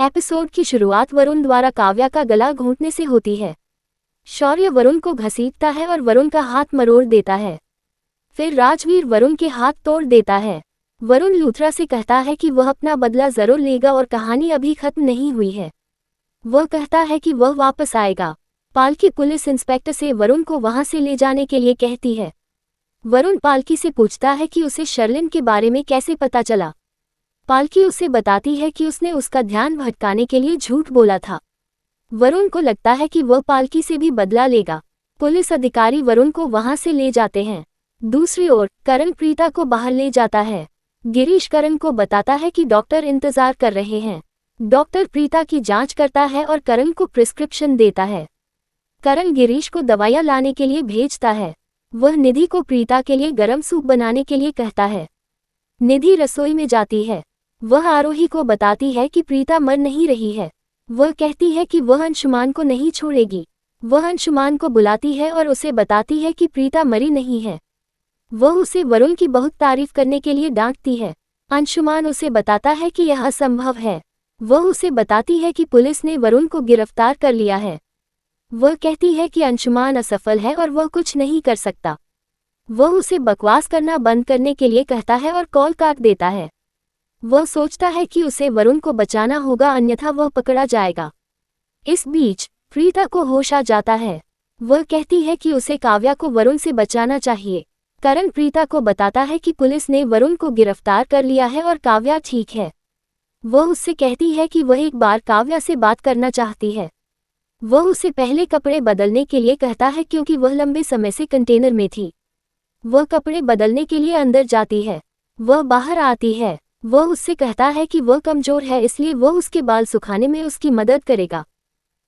Episode की शुरुआत वरुण द्वारा काव्या का गला घोंटने से होती है। शौर्य वरुण को घसीटता है और वरुण का हाथ मरोड़ देता है। फिर राजवीर वरुण के हाथ तोड़ देता है। वरुण लूथरा से कहता है कि वह अपना बदला जरूर लेगा और कहानी अभी खत्म नहीं हुई है। वह कहता है कि वह वापस आएगा। पालकी पुलिस इंस्पेक्टर से वरुण को वहां से ले जाने के लिए कहती है। वरुण पालकी से पूछता है कि उसे शर्लिन के बारे में कैसे पता चला। पालकी उसे बताती है कि उसने उसका ध्यान भटकाने के लिए झूठ बोला था। वरुण को लगता है कि वह पालकी से भी बदला लेगा। पुलिस अधिकारी वरुण को वहां से ले जाते हैं। दूसरी ओर करण प्रीता को बाहर ले जाता है। गिरीश करण को बताता है कि डॉक्टर इंतजार कर रहे हैं। डॉक्टर प्रीता की जांच करता है और करण को प्रिस्क्रिप्शन देता है। करण गिरीश को दवाइयां लाने के लिए भेजता है। वह निधि को प्रीता के लिए गरम सूप बनाने के लिए कहता है। निधि रसोई में जाती है। वह आरोही को बताती है कि प्रीता मर नहीं रही है। वह कहती है कि वह अंशुमान को नहीं छोड़ेगी। वह अंशुमान को बुलाती है और उसे बताती है कि प्रीता मरी नहीं है। वह उसे वरुण की बहुत तारीफ करने के लिए डांटती है। अंशुमान उसे बताता है कि यह असंभव है। वह उसे बताती है कि पुलिस ने वरुण को गिरफ्तार कर लिया है। वह कहती है कि अंशुमान असफल है और वह कुछ नहीं कर सकता। वह उसे बकवास करना बंद करने के लिए कहता है और कॉल काट देता है। वह सोचता है कि उसे वरुण को बचाना होगा, अन्यथा वह पकड़ा जाएगा। इस बीच प्रीता को होश आ जाता है। वह कहती है कि उसे काव्या को वरुण से बचाना चाहिए। करण प्रीता को बताता है कि पुलिस ने वरुण को गिरफ्तार कर लिया है और काव्या ठीक है। वह उससे कहती है कि वह एक बार काव्या से बात करना चाहती है। वह उसे पहले कपड़े बदलने के लिए कहता है क्योंकि वह लंबे समय से कंटेनर में थी। वह कपड़े बदलने के लिए अंदर जाती है। वह बाहर आती है। वह उससे कहता है कि वह कमजोर है, इसलिए वह उसके बाल सुखाने में उसकी मदद करेगा।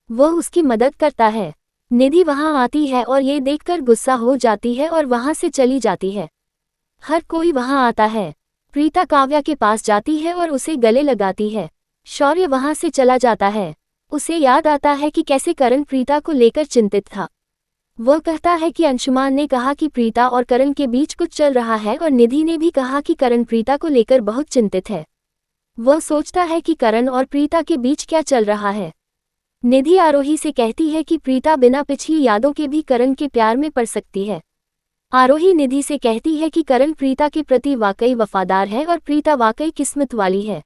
वह उसकी मदद करता है। निधि वहां आती है और ये देखकर गुस्सा हो जाती है और वहां से चली जाती है। हर कोई वहां आता है। प्रीता काव्या के पास जाती है और उसे गले लगाती है। शौर्य वहां से चला जाता है। उसे याद आता है कि कैसे करण प्रीता को लेकर चिंतित था। वह कहता है कि अंशुमान ने कहा कि प्रीता और करण के बीच कुछ चल रहा है और निधि ने भी कहा कि करण प्रीता को लेकर बहुत चिंतित है। वह सोचता है कि करण और प्रीता के बीच क्या चल रहा है। निधि आरोही से कहती है कि प्रीता बिना पिछली यादों के भी करण के प्यार में पड़ सकती है। आरोही निधि से कहती है कि करण प्रीता के प्रति वाकई वफादार है और प्रीता वाकई किस्मत वाली है।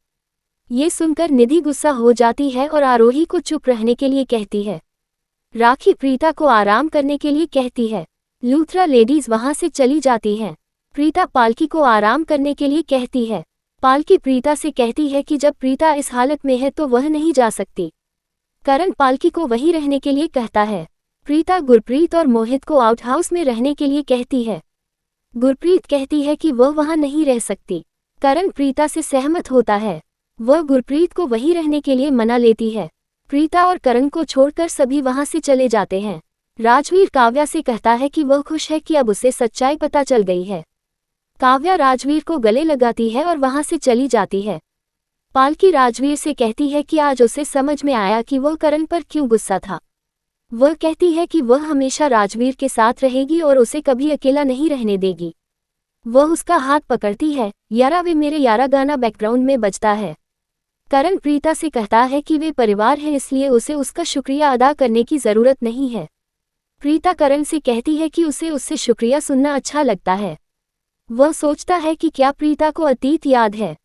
ये सुनकर निधि गुस्सा हो जाती है और आरोही को चुप रहने के लिए कहती है। राखी प्रीता को आराम करने के लिए कहती है। लूथरा लेडीज वहां से चली जाती हैं। प्रीता पालकी को आराम करने के लिए कहती है। पालकी प्रीता से कहती है कि जब प्रीता इस हालत में है तो वह नहीं जा सकती। करण पालकी को वहीं रहने के लिए कहता है। प्रीता गुरप्रीत और मोहित को आउट हाउस में रहने के लिए कहती है। गुरप्रीत कहती है कि वह वहां नहीं रह सकती। करण प्रीता से सहमत होता है। वह गुरप्रीत को वहीं रहने के लिए मना लेती है। प्रीता और करण को छोड़कर सभी वहां से चले जाते हैं। राजवीर काव्या से कहता है कि वह खुश है कि अब उसे सच्चाई पता चल गई है। काव्या राजवीर को गले लगाती है और वहां से चली जाती है। पालकी राजवीर से कहती है कि आज उसे समझ में आया कि वह करण पर क्यों गुस्सा था। वह कहती है कि वह हमेशा राजवीर के साथ रहेगी और उसे कभी अकेला नहीं रहने देगी। वह उसका हाथ पकड़ती है। यारा वे मेरे यारा गाना बैकग्राउंड में बजता है। करण प्रीता से कहता है कि वे परिवार है, इसलिए उसे उसका शुक्रिया अदा करने की जरूरत नहीं है। प्रीता करण से कहती है कि उसे उससे शुक्रिया सुनना अच्छा लगता है। वह सोचता है कि क्या प्रीता को अतीत याद है।